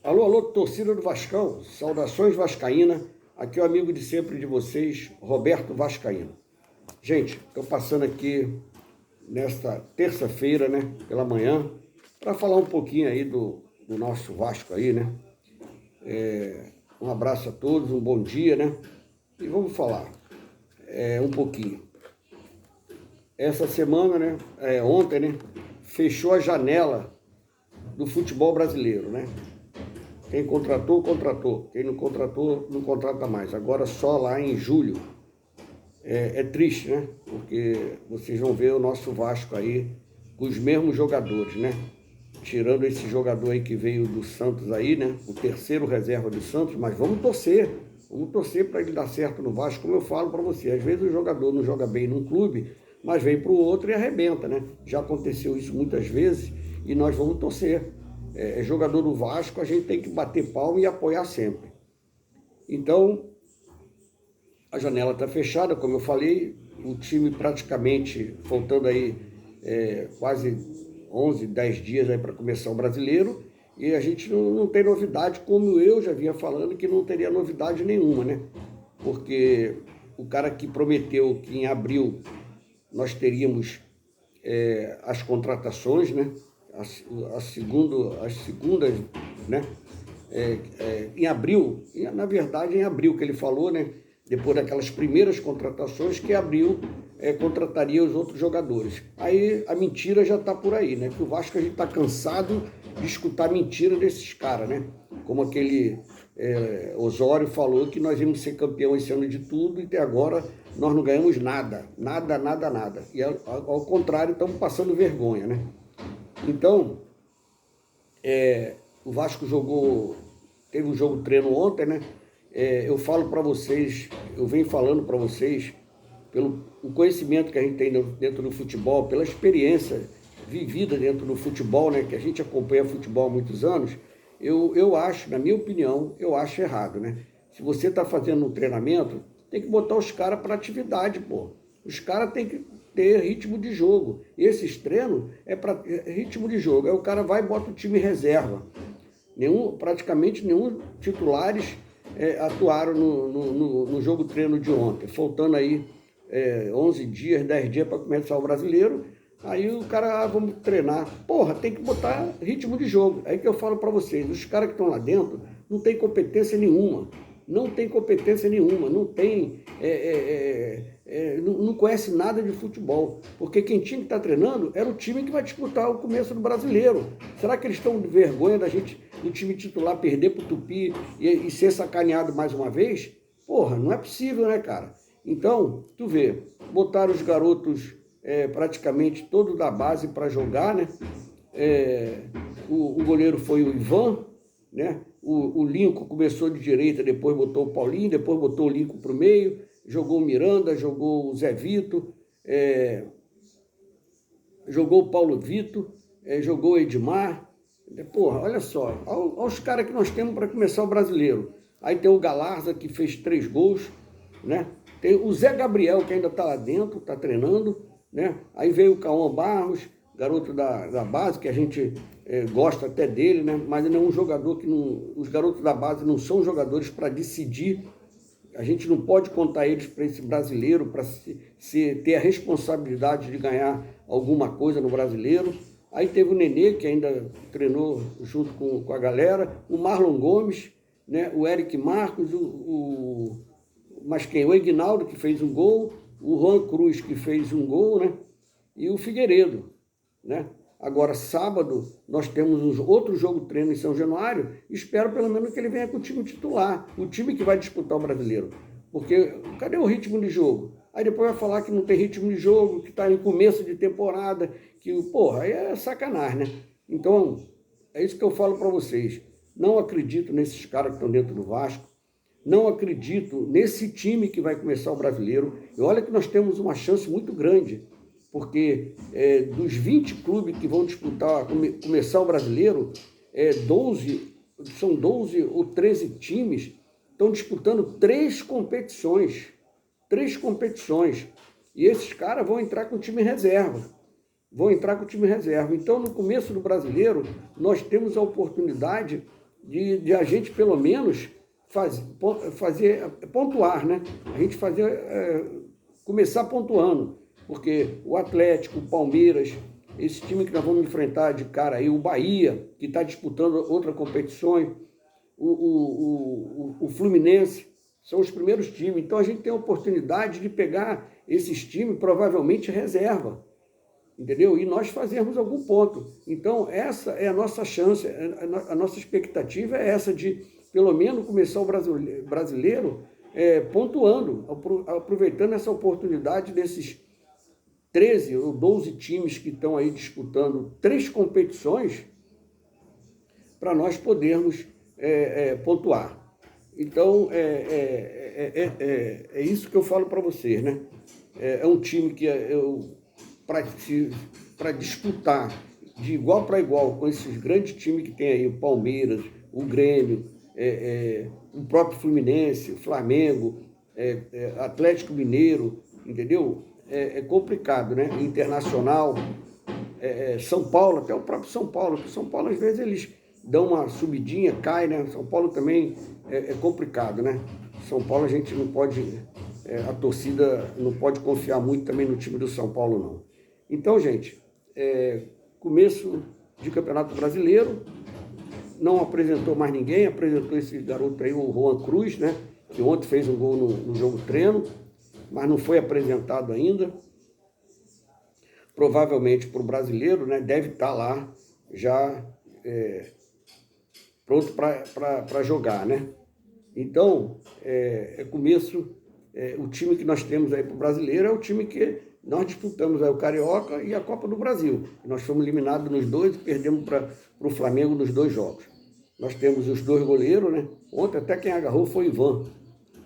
Alô, alô, torcida do Vascão, saudações vascaína, aqui é o amigo de sempre de vocês, Roberto Vascaíno. Gente, estou passando aqui nesta terça-feira, né, pela manhã, para falar um pouquinho aí do nosso Vasco aí, né. Um abraço a todos, um bom dia, né, e vamos falar um pouquinho. Essa semana, né, ontem, né, fechou a janela do futebol brasileiro, né. Quem contratou, contratou. Quem não contratou, não contrata mais. Agora só lá em julho. É triste, né? Porque vocês vão ver o nosso Vasco aí com os mesmos jogadores, né? Tirando esse jogador aí que veio do Santos aí, né? O terceiro reserva do Santos, mas vamos torcer. Vamos torcer para ele dar certo no Vasco, como eu falo para você. Às vezes o jogador não joga bem num clube, mas vem para o outro e arrebenta, né? Já aconteceu isso muitas vezes e nós vamos torcer. Jogador do Vasco, a gente tem que bater palma e apoiar sempre. Então, a janela está fechada, como eu falei, o time praticamente, faltando aí quase 11, 10 dias aí para começar o Brasileiro, e a gente não tem novidade, como eu já vinha falando, que não teria novidade nenhuma, né? Porque o cara que prometeu que em abril nós teríamos as contratações, né? As segundas, né? Em abril, na verdade em abril que ele falou, né? Depois daquelas primeiras contratações, que abril contrataria os outros jogadores. Aí a mentira já está por aí, né? Que o Vasco a gente está cansado de escutar mentira desses caras, né? Como aquele Osório falou que nós íamos ser campeão esse ano de tudo e até agora nós não ganhamos nada. E ao contrário, estamos passando vergonha, né? Então, o Vasco teve um jogo treino ontem, né? Eu falo para vocês, eu venho falando para vocês, pelo o conhecimento que a gente tem dentro do futebol, pela experiência vivida dentro do futebol, né? Que a gente acompanha futebol há muitos anos, eu acho, na minha opinião, eu acho errado, né? Se você está fazendo um treinamento, tem que botar os caras para atividade, pô. Os caras têm que ter ritmo de jogo. Esses treinos é para ritmo de jogo. Aí o cara vai e bota o time reserva. Praticamente nenhum titulares atuaram no jogo treino de ontem. Faltando aí 11 dias, 10 dias para começar o Brasileiro. Aí o cara, vamos treinar. Porra, tem que botar ritmo de jogo. Aí que eu falo para vocês, os caras que estão lá dentro não tem competência nenhuma. Não tem competência nenhuma, não tem, não conhece nada de futebol. Porque quem tinha que estar treinando era o time que vai disputar o começo do Brasileiro. Será que eles estão de vergonha da gente, do time titular, perder para o Tupi e ser sacaneado mais uma vez? Porra, não é possível, né, cara? Então, tu vê, botaram os garotos praticamente todos da base para jogar, né? O goleiro foi o Ivan, né? O Lincoln começou de direita, depois botou o Paulinho, depois botou o Lincoln para o meio, jogou o Miranda, jogou o Zé Vito, jogou o Paulo Vitor, jogou o Edmar. Porra, olha só, olha os caras que nós temos para começar o Brasileiro. Aí tem o Galarza, que fez 3 gols, né? Tem o Zé Gabriel, que ainda está lá dentro, está treinando, né? Aí veio o Cauã Barros, garoto da base, que a gente gosta até dele, né? Mas ele é um jogador que não... Os garotos da base não são jogadores para decidir. A gente não pode contar eles para esse Brasileiro, para ter a responsabilidade de ganhar alguma coisa no Brasileiro. Aí teve o Nenê, que ainda treinou junto com a galera, o Marlon Gomes, né? O Eric Marcos, mas quem? O Ignaldo, que fez um gol, o Juan Cruz, que fez um gol, né? E o Figueiredo, né? Agora, sábado, nós temos outro jogo treino em São Januário. Espero pelo menos que ele venha com o time titular, o time que vai disputar o Brasileiro. Porque cadê o ritmo de jogo? Aí depois vai falar que não tem ritmo de jogo, que está em começo de temporada, que, porra, aí é sacanagem, né? Então, é isso que eu falo para vocês. Não acredito nesses caras que estão dentro do Vasco. Não acredito nesse time que vai começar o Brasileiro. E olha que nós temos uma chance muito grande. Porque dos 20 clubes que vão disputar, começar o Brasileiro, 12 ou 13 times estão disputando 3 competições. 3 competições. E esses caras vão entrar com o time reserva. Então, no começo do Brasileiro, nós temos a oportunidade de a gente, pelo menos, pontuar, né? A gente começar pontuando, porque o Atlético, o Palmeiras, esse time que nós vamos enfrentar de cara aí, o Bahia, que está disputando outras competições, o Fluminense, são os primeiros times. Então a gente tem a oportunidade de pegar esses times, provavelmente reserva, entendeu? E nós fazermos algum ponto. Então essa é a nossa chance, a nossa expectativa é essa de, pelo menos, começar o brasileiro pontuando, aproveitando essa oportunidade desses 13 ou 12 times que estão aí disputando 3 competições para nós podermos pontuar. Então, é isso que eu falo para vocês, né? É um time que para disputar de igual para igual com esses grandes times que tem aí, o Palmeiras, o Grêmio, o próprio Fluminense, o Flamengo, Atlético Mineiro, entendeu? É complicado, né? Internacional, São Paulo, até o próprio São Paulo, porque São Paulo às vezes eles dão uma subidinha, cai, né? São Paulo também é complicado, né? São Paulo a gente não pode, a torcida não pode confiar muito também no time do São Paulo, não. Então, gente, começo de Campeonato Brasileiro, não apresentou mais ninguém, apresentou esse garoto aí, o Juan Cruz, né? Que ontem fez um gol no jogo treino, mas não foi apresentado ainda. Provavelmente para o brasileiro, né? Deve estar lá já pronto para jogar, né? Então, começo, o time que nós temos aí para o brasileiro é o time que nós disputamos aí o Carioca e a Copa do Brasil. Nós fomos eliminados nos 2 e perdemos para o Flamengo nos 2 jogos. Nós temos os 2 goleiros, né? Ontem até quem agarrou foi o Ivan.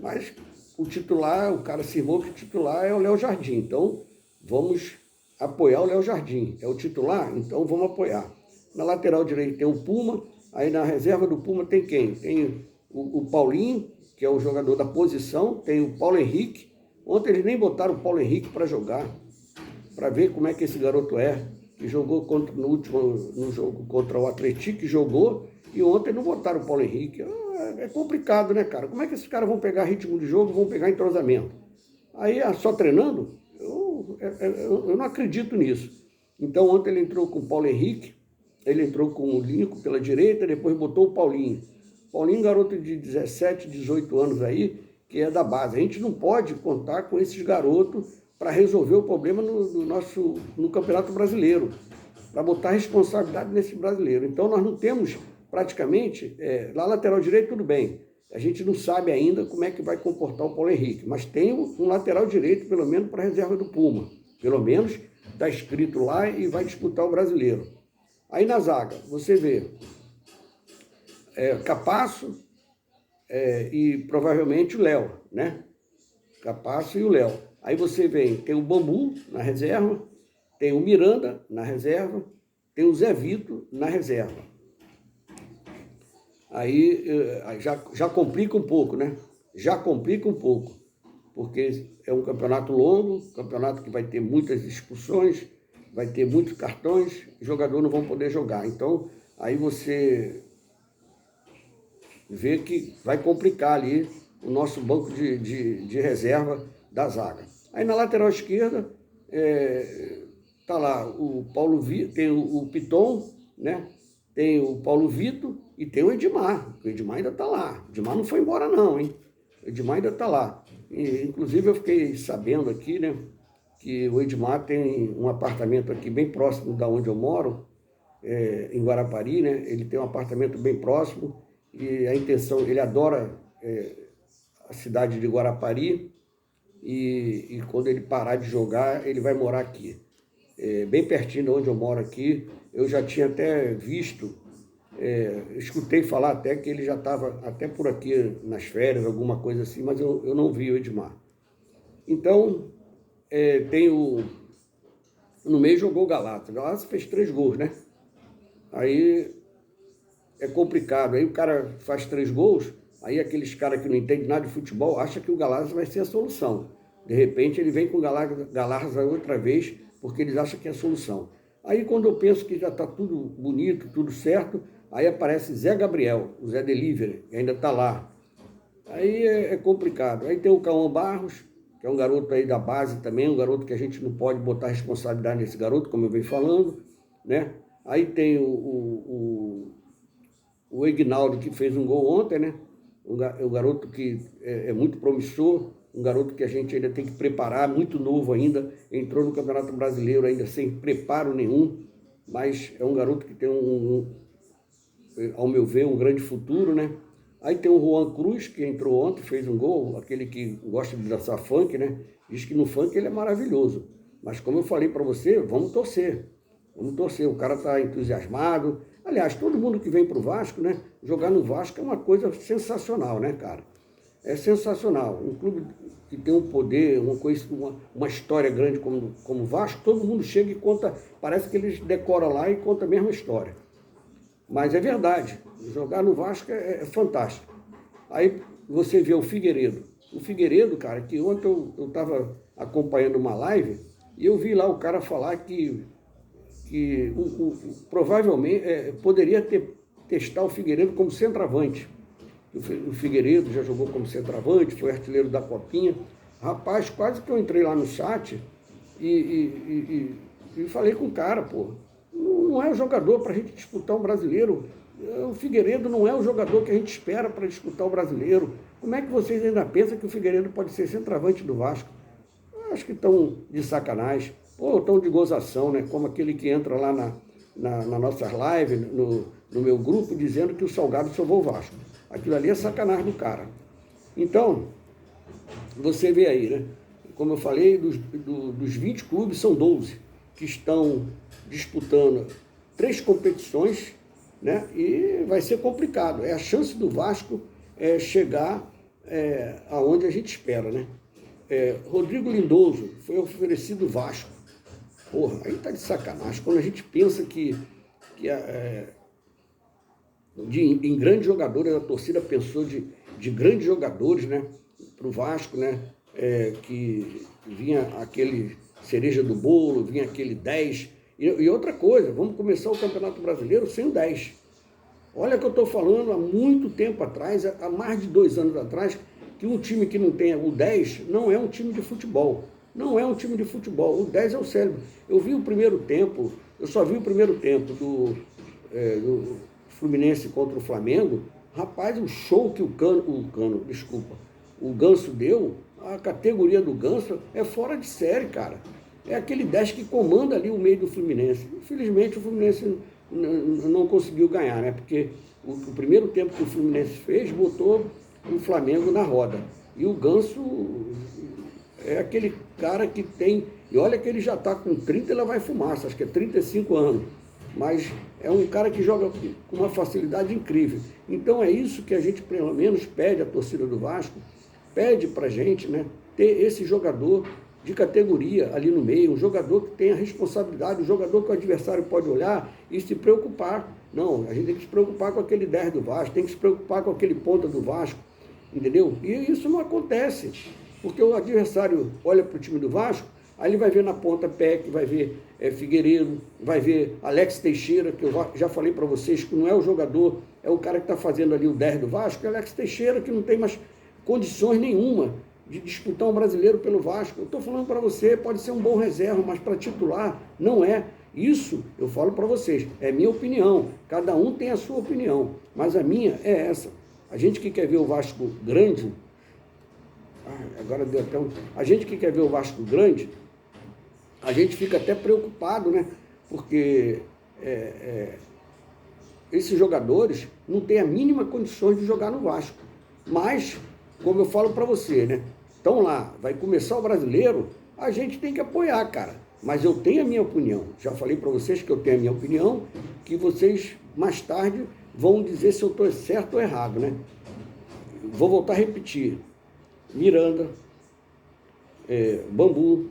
Mas o titular, o cara cismou que o titular é o Léo Jardim. Então, vamos apoiar o Léo Jardim. É o titular? Então, vamos apoiar. Na lateral direita tem o Puma. Aí na reserva do Puma tem quem? Tem o Paulinho, que é o jogador da posição. Tem o Paulo Henrique. Ontem eles nem botaram o Paulo Henrique para jogar, para ver como é que esse garoto que jogou no jogo contra o Atlético, que jogou, e ontem não botaram o Paulo Henrique. É complicado, né, cara? Como é que esses caras vão pegar ritmo de jogo, vão pegar entrosamento? Aí, só treinando, eu não acredito nisso. Então, ontem ele entrou com o Paulo Henrique, ele entrou com o Lincoln pela direita, depois botou o Paulinho. Paulinho, garoto de 17, 18 anos aí, que é da base. A gente não pode contar com esses garotos para resolver o problema no Campeonato Brasileiro, para botar responsabilidade nesse brasileiro. Então, nós não temos praticamente, lá lateral direito tudo bem, a gente não sabe ainda como é que vai comportar o Paulo Henrique, mas tem um lateral direito, pelo menos para a reserva do Puma, pelo menos está escrito lá e vai disputar o brasileiro. Aí na zaga, você vê Capasso e provavelmente o Léo, né? Capasso e o Léo. Aí você tem o Bambu na reserva, tem o Miranda na reserva, tem o Zé Vito na reserva. Aí já complica um pouco, né? Já complica um pouco, porque é um campeonato longo, campeonato que vai ter muitas expulsões, vai ter muitos cartões, os jogadores não vão poder jogar. Então, aí você vê que vai complicar ali o nosso banco de reserva da zaga. Aí na lateral esquerda, tá lá o Paulo Vitor, tem o Piton, né? Tem o Paulo Vitor e tem o Edmar. O Edmar ainda está lá. O Edmar não foi embora não, hein? O Edmar ainda está lá. E, inclusive eu fiquei sabendo aqui, né, que o Edmar tem um apartamento aqui bem próximo da onde eu moro, em Guarapari, né? Ele tem um apartamento bem próximo e a intenção, ele adora a cidade de Guarapari e quando ele parar de jogar, ele vai morar aqui. Bem pertinho de onde eu moro aqui. Eu já tinha até visto, escutei falar até que ele já estava até por aqui nas férias, alguma coisa assim, mas eu não vi o Edmar. Então, no meio jogou o Galazzi. O Galazzi fez 3 gols, né? Aí é complicado. Aí o cara faz 3 gols, aí aqueles caras que não entendem nada de futebol acham que o Galazzi vai ser a solução. De repente ele vem com o Galazzi outra vez, porque eles acham que é a solução. Aí quando eu penso que já está tudo bonito, tudo certo, Aí aparece Zé Gabriel, o Zé Delivery, que ainda está lá. Aí é complicado. Aí tem o Cauã Barros, que é um garoto aí da base também, um garoto que a gente não pode botar responsabilidade nesse garoto, como eu venho falando, né? Aí tem o Ignaldo, que fez um gol ontem, né? Um garoto que é muito promissor, um garoto que a gente ainda tem que preparar, muito novo ainda, entrou no Campeonato Brasileiro ainda sem preparo nenhum, mas é um garoto que tem ao meu ver, um grande futuro, né? Aí tem o Juan Cruz, que entrou ontem, fez um gol, aquele que gosta de dançar funk, né? Diz que no funk ele é maravilhoso. Mas como eu falei para você, vamos torcer. Vamos torcer, o cara está entusiasmado. Aliás, todo mundo que vem para o Vasco, né? Jogar no Vasco é uma coisa sensacional, né, cara? É sensacional. Um clube que tem um poder, uma história grande como o Vasco, todo mundo chega e conta, parece que eles decoram lá e conta a mesma história. Mas é verdade, jogar no Vasco é fantástico. Aí você vê o Figueiredo. O Figueiredo, cara, que ontem eu estava acompanhando uma live e eu vi lá o cara falar que provavelmente poderia testar o Figueiredo como centroavante. O Figueiredo já jogou como centroavante, foi artilheiro da Copinha. Rapaz, quase que eu entrei lá no chat e falei com o cara, pô. Não é o jogador para a gente disputar um brasileiro. O Figueiredo não é o jogador que a gente espera para disputar o brasileiro. Como é que vocês ainda pensam que o Figueiredo pode ser centroavante do Vasco? Eu acho que estão de sacanagem, ou estão de gozação, né? Como aquele que entra lá na nossas lives, no meu grupo, dizendo que o Salgado salvou o Vasco. Aquilo ali é sacanagem do cara. Então, você vê aí, né? Como eu falei, dos 20 clubes, são 12 que estão disputando 3 competições, né? E vai ser complicado. É a chance do Vasco chegar aonde a gente espera, né? Rodrigo Lindoso foi oferecido Vasco. Porra, aí tá de sacanagem. Quando a gente pensa em grandes jogadores, a torcida pensou de grandes jogadores, né? Para o Vasco, né? Que vinha aquele cereja do bolo, vinha aquele 10. E outra coisa, vamos começar o Campeonato Brasileiro sem o 10. Olha que eu estou falando há muito tempo atrás, há mais de 2 anos atrás, que um time que não tenha o 10 não é um time de futebol. Não é um time de futebol. O 10 é o cérebro. Eu só vi o primeiro tempo do Fluminense contra o Flamengo. Rapaz, o show que o Ganso deu, a categoria do Ganso é fora de série, cara. É aquele 10 que comanda ali o meio do Fluminense. Infelizmente, o Fluminense não conseguiu ganhar, né? Porque o primeiro tempo que o Fluminense fez, botou o Flamengo na roda. E o Ganso é aquele cara que tem... E olha que ele já está com 30 e lá vai fumaça, acho que é 35 anos. Mas é um cara que joga com uma facilidade incrível. Então é isso que a gente, pelo menos, pede à torcida do Vasco, pede para a gente, né, ter esse jogador de categoria ali no meio, um jogador que tenha responsabilidade, um jogador que o adversário pode olhar e se preocupar. Não, a gente tem que se preocupar com aquele 10 do Vasco, tem que se preocupar com aquele ponta do Vasco, entendeu? E isso não acontece, porque o adversário olha para o time do Vasco, aí ele vai ver na ponta Peck, vai ver Figueiredo, vai ver Alex Teixeira, que eu já falei para vocês que não é o jogador, é o cara que está fazendo ali o 10 do Vasco, é Alex Teixeira, que não tem mais condições nenhuma de disputar um brasileiro pelo Vasco. Eu estou falando para você, pode ser um bom reserva, mas para titular não é. Isso eu falo para vocês, é minha opinião, cada um tem a sua opinião, mas a minha é essa. A gente que quer ver o Vasco grande, agora deu até a gente que quer ver o Vasco grande, a gente fica até preocupado, né? Porque esses jogadores não têm a mínima condições de jogar no Vasco. Mas, como eu falo para você, né? Então lá, vai começar o brasileiro, a gente tem que apoiar, cara. Mas eu tenho a minha opinião. Já falei para vocês que eu tenho a minha opinião, que vocês mais tarde vão dizer se eu estou certo ou errado, né? Vou voltar a repetir. Miranda, Bambu,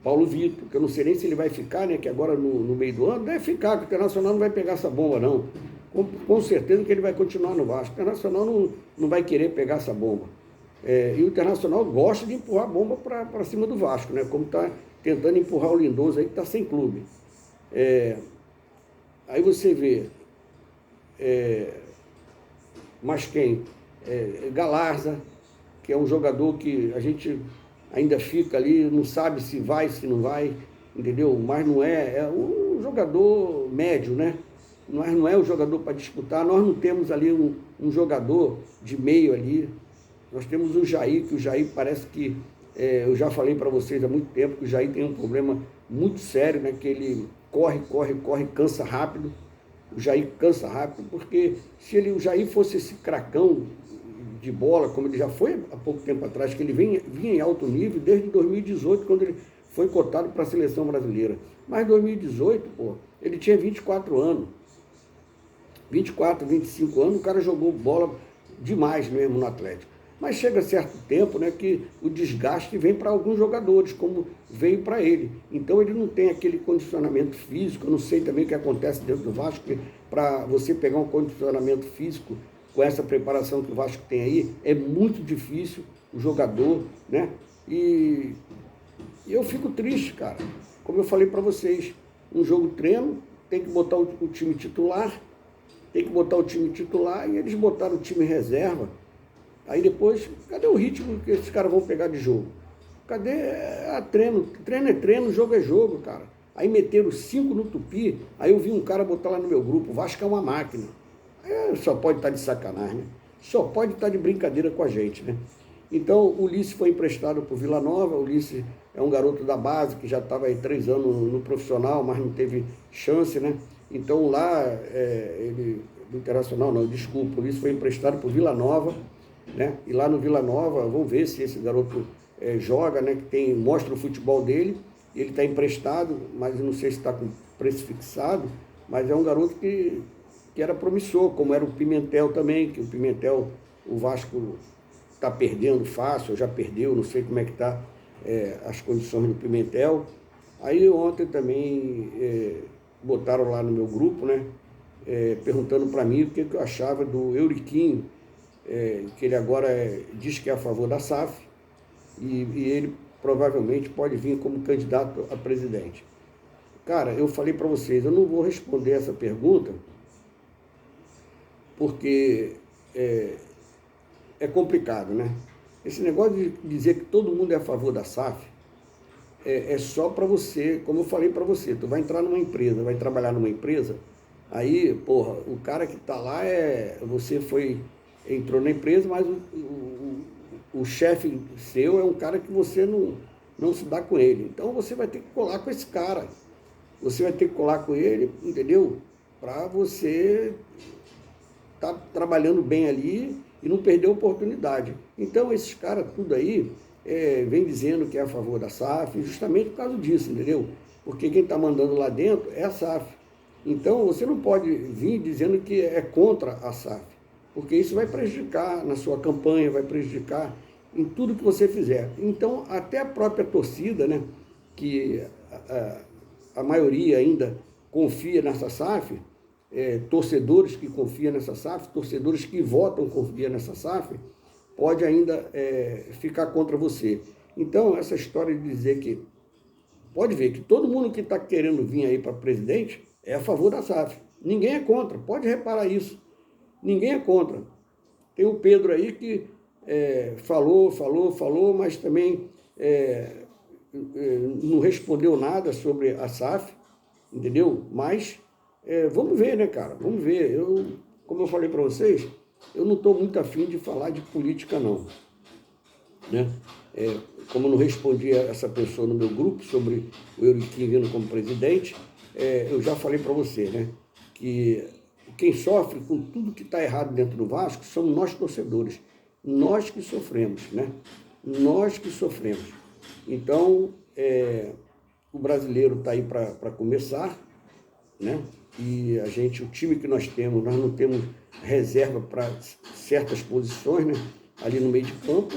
Paulo Vitor, que eu não sei nem se ele vai ficar, né? Que agora no meio do ano deve ficar, que o Internacional não vai pegar essa bomba, não. Com certeza que ele vai continuar no Vasco. O Internacional não vai querer pegar essa bomba. E o Internacional gosta de empurrar a bomba para cima do Vasco, né? Como está tentando empurrar o Lindoso aí, que está sem clube. Aí você vê, Mas quem? Galarza, que é um jogador que a gente ainda fica ali, não sabe se vai, se não vai, entendeu? Mas não é um jogador médio, né? Não é o jogador para disputar, nós não temos ali um jogador de meio ali. Nós temos o Jair, que o Jair parece que, eu já falei para vocês há muito tempo, que o Jair tem um problema muito sério, né? Que ele corre, cansa rápido. O Jair cansa rápido, porque se o Jair fosse esse cracão de bola, como ele já foi há pouco tempo atrás, que ele vinha em alto nível desde 2018, quando ele foi cotado para a seleção brasileira. Mas em 2018, ele tinha 24 anos. 24, 25 anos, o cara jogou bola demais mesmo no Atlético. Mas chega certo tempo, né, que o desgaste vem para alguns jogadores, como veio para ele. Então ele não tem aquele condicionamento físico. Eu não sei também o que acontece dentro do Vasco, porque para você pegar um condicionamento físico com essa preparação que o Vasco tem aí, é muito difícil o jogador, né? E eu fico triste, cara. Como eu falei para vocês, um jogo treino, tem que botar o time titular, e eles botaram o time reserva. Aí depois, cadê o ritmo que esses caras vão pegar de jogo? Cadê treino? Treino é treino, jogo é jogo, cara. Aí meteram 5 no Tupi, aí eu vi um cara botar lá no meu grupo, o Vasco é uma máquina. Só pode estar de sacanagem, né? Só pode estar de brincadeira com a gente, né? Então, o Ulisses foi emprestado para o Vila Nova. O Ulisses é um garoto da base, que já estava aí 3 anos no profissional, mas não teve chance, né? Então, lá, do Internacional, não, desculpa, o Ulisses foi emprestado para o Vila Nova, né? E lá no Vila Nova, vamos ver se esse garoto joga, né? Que mostra o futebol dele. Ele está emprestado, mas eu não sei se está com preço fixado, mas é um garoto que era promissor, como era o Pimentel também, que o Pimentel, o Vasco está perdendo fácil, já perdeu, não sei como é que está as condições do Pimentel. Aí ontem também botaram lá no meu grupo, né, perguntando para mim o que eu achava do Euriquinho, que ele agora diz que é a favor da SAF, e ele provavelmente pode vir como candidato a presidente. Cara, eu falei para vocês, eu não vou responder essa pergunta, porque é complicado, né? Esse negócio de dizer que todo mundo é a favor da SAF é só para você, como eu falei para você, tu vai entrar numa empresa, vai trabalhar numa empresa, aí, porra, o cara que está lá você entrou na empresa, mas o chefe seu é um cara que você não se dá com ele. Então você vai ter que colar com esse cara. Você vai ter que colar com ele, entendeu? Para você estar trabalhando bem ali e não perder a oportunidade. Então esses caras tudo aí vem dizendo que é a favor da SAF, justamente por causa disso, entendeu? Porque quem está mandando lá dentro é a SAF. Então você não pode vir dizendo que é contra a SAF, porque isso vai prejudicar na sua campanha, vai prejudicar em tudo que você fizer. Então até a própria torcida, né, que a maioria ainda confia nessa SAF, torcedores que confiam nessa SAF, torcedores que votam confiam nessa SAF, pode ainda ficar contra você. Então, essa história de dizer que, pode ver que todo mundo que está querendo vir aí para presidente é a favor da SAF. Ninguém é contra, pode reparar isso. Ninguém é contra. Tem o Pedro aí que falou, mas também não respondeu nada sobre a SAF, entendeu? Mas vamos ver, né, cara? Vamos ver. Como eu falei para vocês, eu não estou muito afim de falar de política, não. Né? Como eu não respondi a essa pessoa no meu grupo sobre o Euriquinho vindo como presidente, eu já falei para você, né, que quem sofre com tudo que está errado dentro do Vasco somos nós torcedores. Nós que sofremos, né? Nós que sofremos. Então, o brasileiro está aí para começar, né? E o time que nós não temos reserva para certas posições, né? Ali no meio de campo,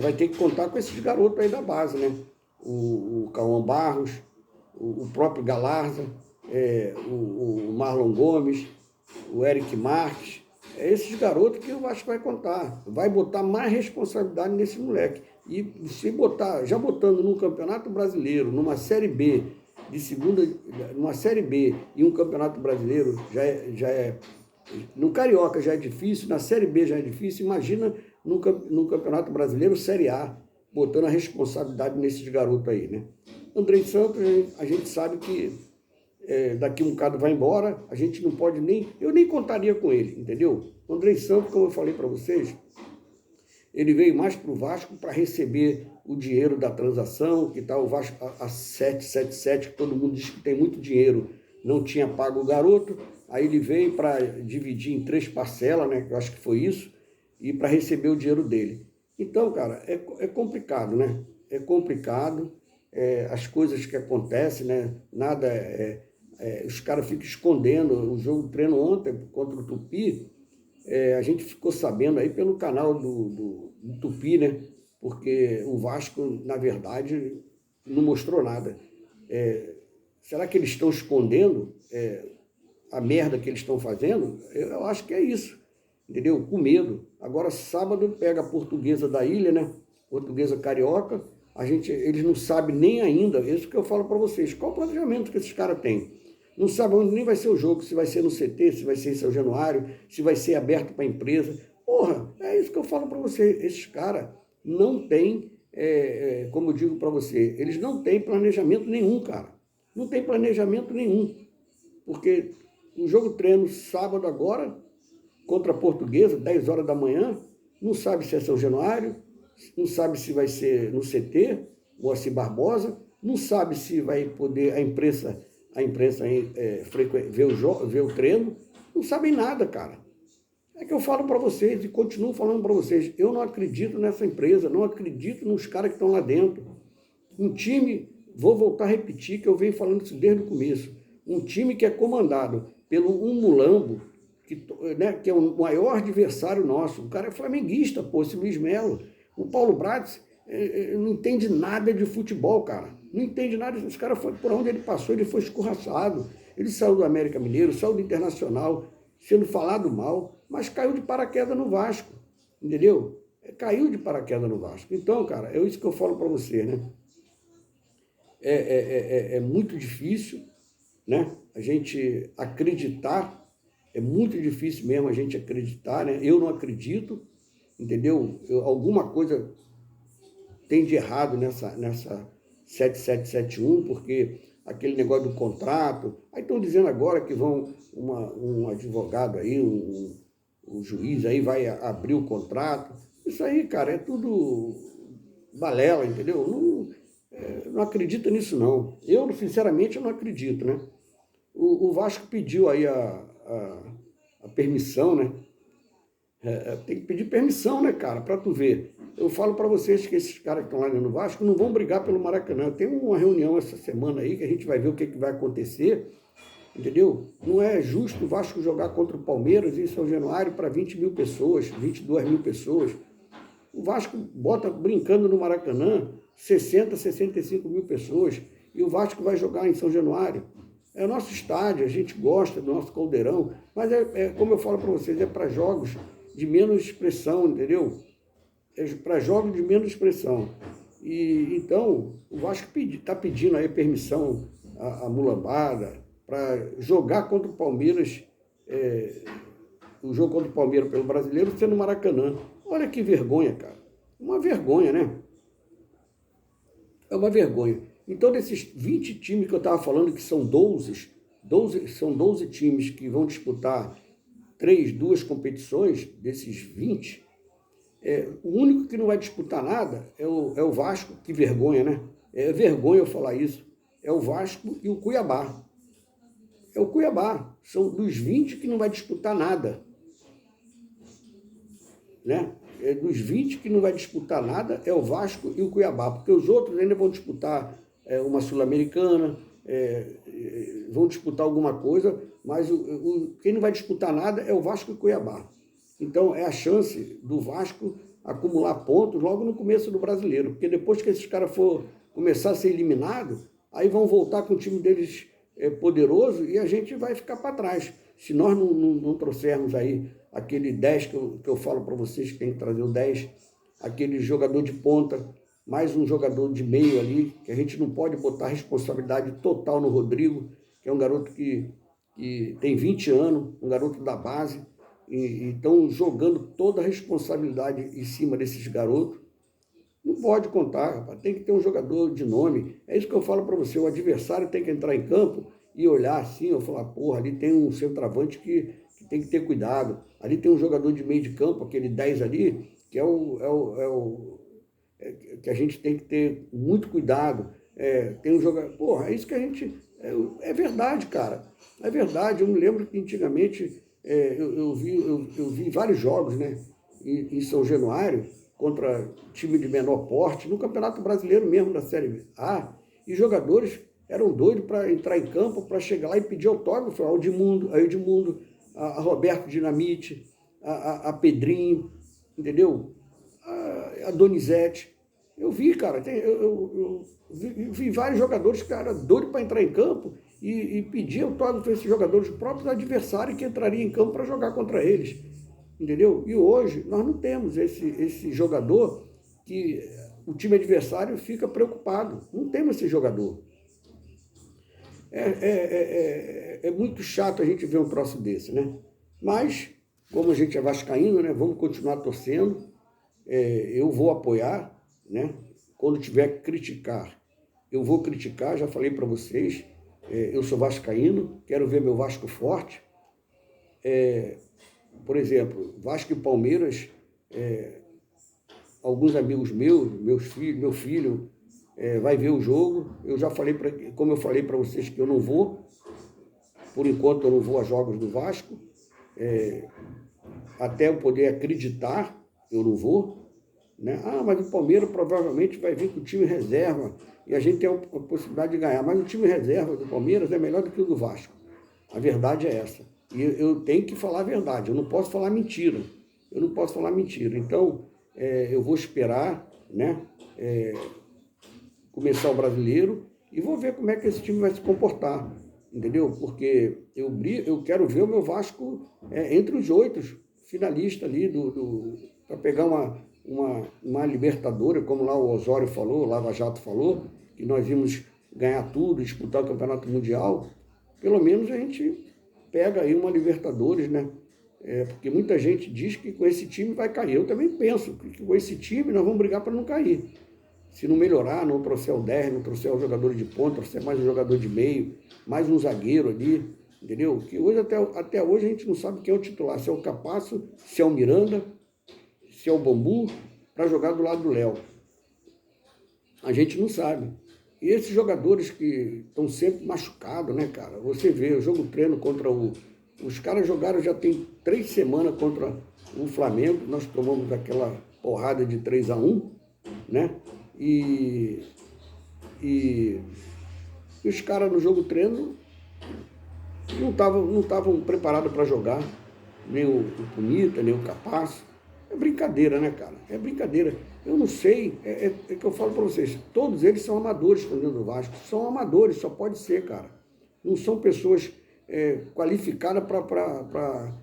vai ter que contar com esses garotos aí da base, né? O Cauã Barros, o próprio Galarza, o Marlon Gomes, o Eric Marques, esses garotos que o Vasco vai contar, vai botar mais responsabilidade nesse moleque. E se já botando num campeonato brasileiro, numa Série B, numa Série B e um campeonato brasileiro já é No Carioca já é difícil, na Série B já é difícil, imagina no Campeonato Brasileiro Série A, botando a responsabilidade nesses garotos aí, né? Andrei Santos, a gente sabe que daqui um bocado vai embora, a gente não pode nem... Eu nem contaria com ele, entendeu? O Andrei Santos, como eu falei para vocês, ele veio mais para o Vasco para receber o dinheiro da transação, que está o Vasco a 777, que todo mundo diz que tem muito dinheiro, não tinha pago o garoto, aí ele veio para dividir em 3 parcelas, né, que eu acho que foi isso, e para receber o dinheiro dele. Então, cara, é complicado, né? É complicado, as coisas que acontecem, né? Nada os caras ficam escondendo. O jogo treino ontem contra o Tupi, a gente ficou sabendo aí pelo canal do Tupi, né? Porque o Vasco, na verdade, não mostrou nada. Será que eles estão escondendo a merda que eles estão fazendo? Eu acho que é isso, entendeu? Com medo. Agora, sábado, pega a Portuguesa da Ilha, né? Portuguesa Carioca. Eles não sabem nem ainda, isso que eu falo para vocês, qual o planejamento que esses caras têm. Não sabem onde nem vai ser o jogo, se vai ser no CT, se vai ser em São Januário, se vai ser aberto para a empresa. Porra, é isso que eu falo para você. Esses caras não têm, como eu digo para você, eles não têm planejamento nenhum, cara. Não tem planejamento nenhum. Porque o jogo treino sábado agora, contra a Portuguesa, 10 horas da manhã, não sabe se é São Januário, não sabe se vai ser no CT, Moacir Barbosa, não sabe se vai poder a imprensa ver o treino, não sabem nada, cara. É que eu falo para vocês e continuo falando para vocês, eu não acredito nessa empresa, não acredito nos caras que estão lá dentro. Um time, vou voltar a repetir que eu venho falando isso desde o começo, um time que é comandado pelo Mulambo, que é o maior adversário nosso, o cara é flamenguista, pô, esse Luiz Melo. O Paulo Prats não entende nada de futebol, cara. Não entende nada. Esse cara foi, por onde ele passou, ele foi escorraçado. Ele saiu do América Mineiro, saiu do Internacional, sendo falado mal, mas caiu de paraquedas no Vasco, entendeu? Caiu de paraquedas no Vasco. Então, cara, é isso que eu falo para você, né? É muito difícil, né? A gente acreditar, é muito difícil mesmo a gente acreditar, né? Eu não acredito, entendeu? Alguma coisa tem de errado nessa 7771, porque aquele negócio do contrato, aí estão dizendo agora que um advogado aí, um juiz aí vai abrir o contrato. Isso aí, cara, é tudo balela, entendeu? Não acredito nisso, não. Eu, sinceramente, não acredito, né? O Vasco pediu aí a permissão, né? Tem que pedir permissão, né, cara, para tu ver. Eu falo para vocês que esses caras que estão lá no Vasco não vão brigar pelo Maracanã. Eu tenho uma reunião essa semana aí que a gente vai ver o que vai acontecer, entendeu? Não é justo o Vasco jogar contra o Palmeiras em São Januário para 20 mil pessoas, 22 mil pessoas. O Vasco bota brincando no Maracanã 60, 65 mil pessoas e o Vasco vai jogar em São Januário. É o nosso estádio, a gente gosta do nosso caldeirão, mas como eu falo para vocês, é para jogos de menos expressão, entendeu? É para jogos de menos expressão. E então, o Vasco está pedindo aí permissão à mulambada para jogar contra o Palmeiras, o jogo contra o Palmeiras pelo Brasileiro sendo no Maracanã. Olha que vergonha, cara. Uma vergonha, né? É uma vergonha. Então, desses 20 times que eu estava falando, que são 12 times que vão disputar 2 competições, desses 20, o único que não vai disputar nada é o Vasco, que vergonha, né? É vergonha eu falar isso. É o Vasco e o Cuiabá. É o Cuiabá. São dos 20 que não vai disputar nada. Né? Dos 20 que não vai disputar nada é o Vasco e o Cuiabá, porque os outros ainda vão disputar uma Sul-Americana, vão disputar alguma coisa, mas quem não vai disputar nada é o Vasco e o Cuiabá. Então, é a chance do Vasco acumular pontos logo no começo do Brasileiro, porque depois que esses caras for começar a ser eliminados, aí vão voltar com o time deles poderoso e a gente vai ficar para trás. Se nós não trouxermos aí aquele 10 que eu falo para vocês que tem que trazer o 10, aquele jogador de ponta, mais um jogador de meio ali, que a gente não pode botar responsabilidade total no Rodrigo, que é um garoto que que tem 20 anos, um garoto da base, e estão jogando toda a responsabilidade em cima desses garotos. Não pode contar, rapaz. Tem que ter um jogador de nome. É isso que eu falo para você, o adversário tem que entrar em campo e olhar assim, eu falar, porra, ali tem um centroavante que tem que ter cuidado. Ali tem um jogador de meio de campo, aquele 10 ali, que que a gente tem que ter muito cuidado. Tem um jogador. Porra, é isso que a gente. É verdade, cara. É verdade. Eu me lembro que antigamente eu vi vários jogos, né? Em São Januário, contra time de menor porte, no Campeonato Brasileiro mesmo, da Série A, e jogadores eram doidos para entrar em campo, para chegar lá e pedir autógrafo ao Edmundo, a Roberto Dinamite, a Pedrinho, entendeu? A Donizete. Eu vi, cara, eu vi vários jogadores que eram doidos para entrar em campo e pedir autógrafo para esses jogadores, os próprios adversários que entrariam em campo para jogar contra eles. Entendeu? E hoje nós não temos esse jogador que o time adversário fica preocupado. Não temos esse jogador. É muito chato a gente ver um troço desse, né? Mas, como a gente é vascaíno, né? Vamos continuar torcendo. Eu vou apoiar, né? Quando tiver que criticar, eu vou criticar. Já falei para vocês, eu sou vascaíno, quero ver meu Vasco forte. Por exemplo, Vasco e Palmeiras, alguns amigos meus, meu filho vai ver o jogo. Eu já falei, como eu falei para vocês, que eu não vou, por enquanto eu não vou a jogos do Vasco, até eu poder acreditar, eu não vou. Né? Mas o Palmeiras provavelmente vai vir com o time reserva e a gente tem a possibilidade de ganhar, mas o time reserva do Palmeiras é melhor do que o do Vasco. A verdade é essa. E eu tenho que falar a verdade, eu não posso falar mentira. Então, eu vou esperar, né, começar o Brasileiro e vou ver como é que esse time vai se comportar, entendeu? Porque eu quero ver o meu Vasco entre os 8 finalistas ali para pegar uma Libertadores, como lá o Osório falou, o Lava Jato falou, que nós íamos ganhar tudo, disputar o Campeonato Mundial. Pelo menos a gente pega aí uma Libertadores, né? Porque muita gente diz que com esse time vai cair. Eu também penso que com esse time nós vamos brigar para não cair. Se não melhorar, não trouxer o 10, não trouxer o jogador de ponta, trouxer mais um jogador de meio, mais um zagueiro ali, entendeu? Que hoje, até hoje a gente não sabe quem é o titular, se é o Capasso, se é o Miranda, se é o Bambu, para jogar do lado do Léo. A gente não sabe. E esses jogadores que estão sempre machucados, né, cara? Você vê, o jogo treino contra os caras jogaram já tem 3 semanas contra o Flamengo, nós tomamos aquela porrada de 3-1, né? E os caras no jogo treino não estavam preparados para jogar, nem o Punita, nem o Capasso. É brincadeira, né, cara? É brincadeira. Eu não sei, é que eu falo para vocês, todos eles são amadores dentro do Vasco. São amadores, só pode ser, cara. Não são pessoas qualificadas para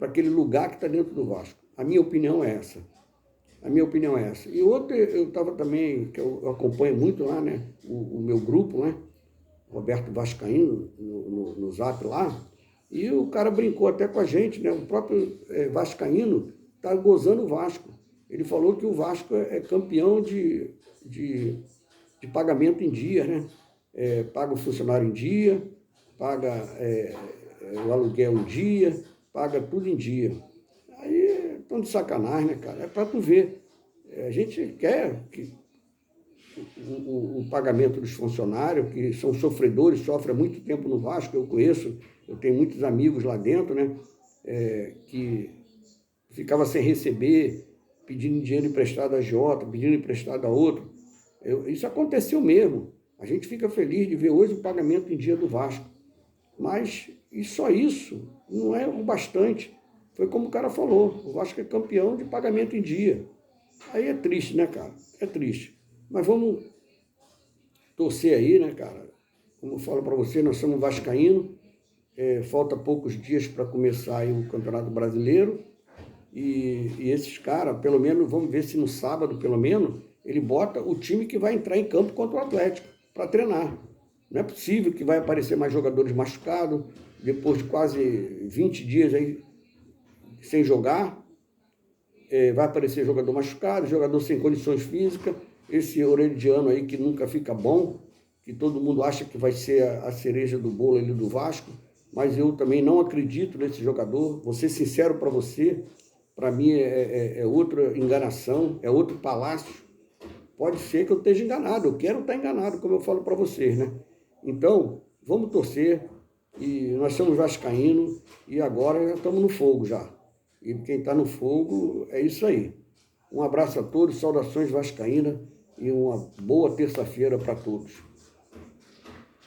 aquele lugar que está dentro do Vasco. A minha opinião é essa. E outra, eu estava também, que eu acompanho muito lá, né, o meu grupo, né, Roberto Vascaíno, no Zap lá, e o cara brincou até com a gente, né, o próprio Vascaíno está gozando o Vasco. Ele falou que o Vasco é campeão de pagamento em dia, né, paga o funcionário em dia, paga o aluguel em dia, paga tudo em dia. Aí estão de sacanagem, né, cara? É para tu ver. A gente quer que o pagamento dos funcionários, que são sofredores, sofrem há muito tempo no Vasco, eu conheço, eu tenho muitos amigos lá dentro, né, que ficava sem receber, pedindo dinheiro emprestado a agiota, pedindo emprestado a outro. Isso aconteceu mesmo. A gente fica feliz de ver hoje o pagamento em dia do Vasco. Mas e só isso não é o bastante. Foi como o cara falou, o Vasco é campeão de pagamento em dia. Aí é triste, né, cara? É triste. Mas vamos torcer aí, né, cara? Como eu falo para você, nós somos vascaínos. Falta poucos dias para começar aí o Campeonato Brasileiro. E esses caras, pelo menos, vamos ver se no sábado, pelo menos, ele bota o time que vai entrar em campo contra o Atlético para treinar. Não é possível que vai aparecer mais jogadores machucados, depois de quase 20 dias aí sem jogar. Vai aparecer jogador machucado, jogador sem condições físicas, esse Orediano aí que nunca fica bom, que todo mundo acha que vai ser a cereja do bolo ali do Vasco, mas eu também não acredito nesse jogador. Vou ser sincero para você, para mim é outra enganação, é outro palácio. Pode ser que eu esteja enganado, eu quero estar enganado, como eu falo para vocês, né? Então, vamos torcer, e nós somos vascaínos, e agora já estamos no fogo já. E quem está no fogo é isso aí. Um abraço a todos, saudações vascaínas, e uma boa terça-feira para todos.